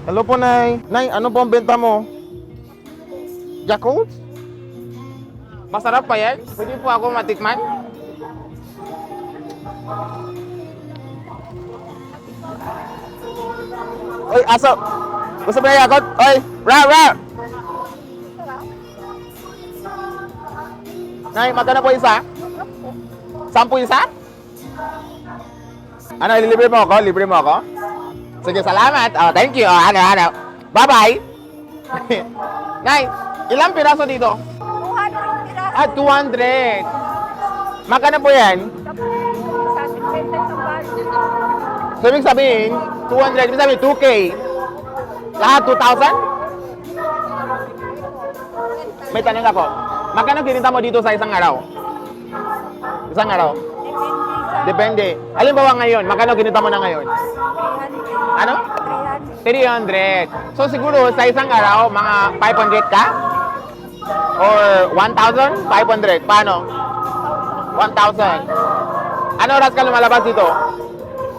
Hello po, Nay. Nay, ano po ang benta mo? Yakult? Masarap pa yan? Pwede po ako matikman? Oy, aso! Gusto mo na Yakult? Oy, ra! Nay, magkano po isa? 10 isa? Ano, ililibre mo ako? Libre mo ako? Sige, salamat. Oh, thank you. Oh, ano. Bye-bye. Nay, ilang piraso dito? 200 piraso. Ah, 200. Magkano po yan? Sa 50 sa bar. So, ibig sabihin, 200. Ibig sabihin, 2K. Lahat 2,000? May tanong ako. Magkano kinita mo dito sa isang araw? Isang araw? Depende sa Depende. Halimbawa ngayon, magkano kinita mo na ngayon? 300. Ano? 300. 300. So siguro sa isang araw, mga 500 ka? Or 1,500? Paano? 1,000. Ano oras ka lumalabas dito?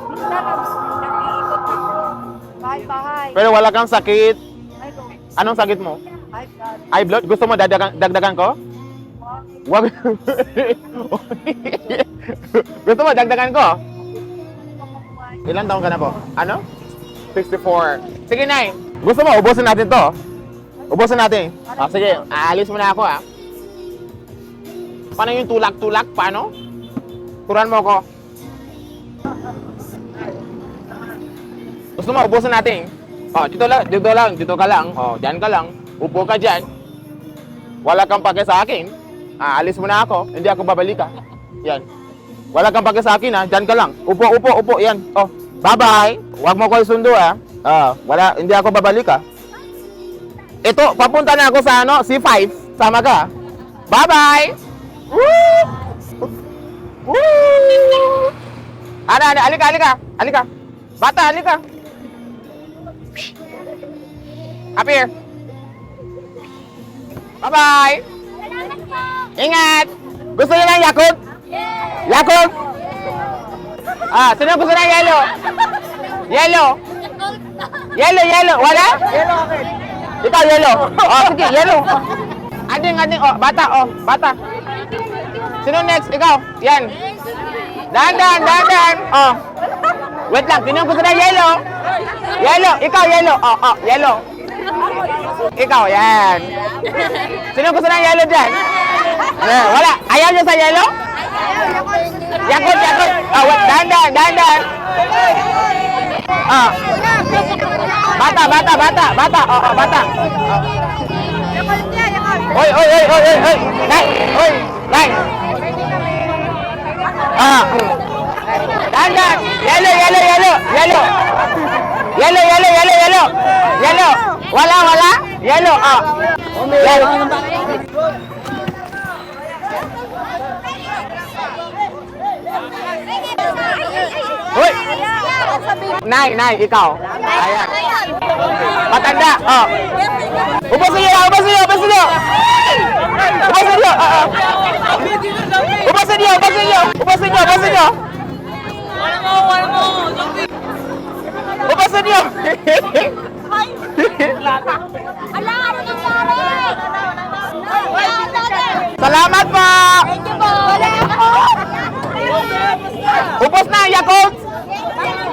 Minsan nag-iikot ako. Bahay-bahay. Pero wala kang sakit. Ay, go. Anong sakit mo? Ay, God. High blood? Gusto mo dagdagan ko? Wag. Gusto mo dagdagan ko? Ilang taon ka na po? Ano? 64. Sige, Nay. Gusto mo, ubusin natin to. Ubusin natin. Ah, sige, aalis mo na ako, ah. Paano yung tulak-tulak? Paano? Turan mo ko. Gusto mo, ubusin natin. Oh, dito ka lang. Oh, dyan ka lang. Upo ka dyan. Wala kang pake sa akin. Aalis mo na ako. Hindi ako babalik, ah. Yan. Wala kang pake sa akin, ah. Dyan ka lang. Upo. Yan. Oh, bye-bye. Huwag mo ko isundo, ah. Hindi ako babalik, ah. Ito, papunta na ako sa C5. Sama ka. Bye-bye. Woo! Woo! Alika. Bata, alika. Up here. Bye-bye. Ingat. Gusto niyo ng Yakult? Yakult? Sino gusto ng yellow? Yellow. Wala? Yellow akin. Ikaw, yellow. Sige, yellow. Ading. Bata. Sino next? Ikaw. Yan. Dandan. Wait lang. Sino gusto ng yellow? Ikaw, yellow. Yellow. Ikaw, yan. Sino gusto ng yellow dyan? Wala. Ayaw niyo sa yellow? Yakult. Wait. Dandan. Bata. Bata. Oy. Nay. Dandan. Yellow. Wala. Yellow. Hoy. Nay, ikaw. Ayan. Matanda. Ubusin niyo. Ubusin niyo. Ala, ano nangyari? Salamat po. Thank you po. Wala ako. Ubos na ang Yakult.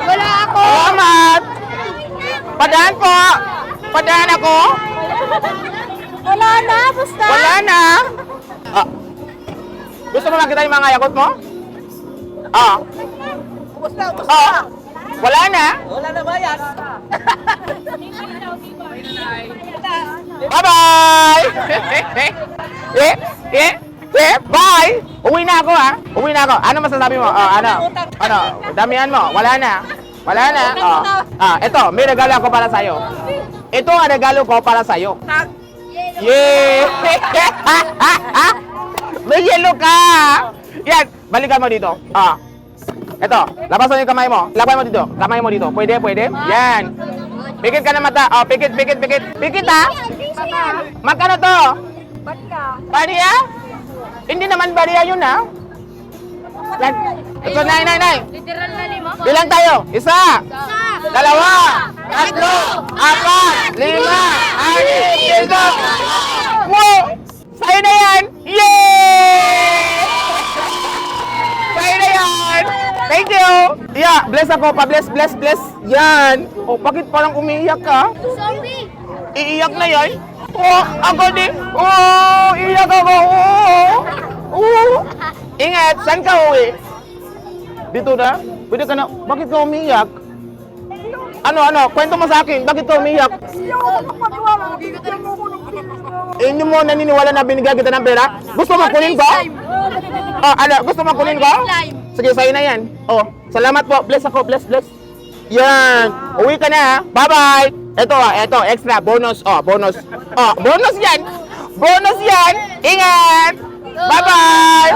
Wala ako. Salamat. Padaan po. Padaan ako. Wala na, basta. Wala na. Gusto mo makita yung mga Yakult mo? Ubus na. Wala na. Wala na ba yan? Bye-bye. Bye. Uwi na ako, ha. Ano masasabi mo? Ano? Damihan mo. Wala na. Ito, may regalo ako para sa'yo. Ito ang regalo ko para sa'yo. Yeah! May yellow ka! Yan, balikan mo dito. Ito, labasan yung kamay mo. Labay mo dito. Kamay mo dito. Pwede? Yan. Pikit ka na mata. Pikit. Pikit, ha? Magkano to? Bariya? Hindi naman bariya yun, ha? Ito, nay. Literal na 5. Bilang tayo. 1, 2, 3, 4, Thank you! Yeah, bless ako. Pa-bless, bless, bless. Yan. Oh, bakit parang umiiyak ka? Zombie. Iiyak na yan? Oh, ako din. Oh, iiyak ako. Oh. Ingat, saan ka uwi? Dito na? Pwede ka na. Bakit ka umiiyak? Ano? Kwento mo sa akin. Bakit ka umiiyak? Hindi mo naniniwala na binigyan kita ng pera? Gusto mo kunin ko? Oh, gusto mo kunin ko? Sige, sa'yo na yan. Oh, salamat po. Bless ako. Bless, bless. Yan. Uwi ka na ha. Bye-bye. Ito, extra. Bonus. Oh, bonus. Oh, bonus yan. Bonus yan. Ingat. Bye-bye.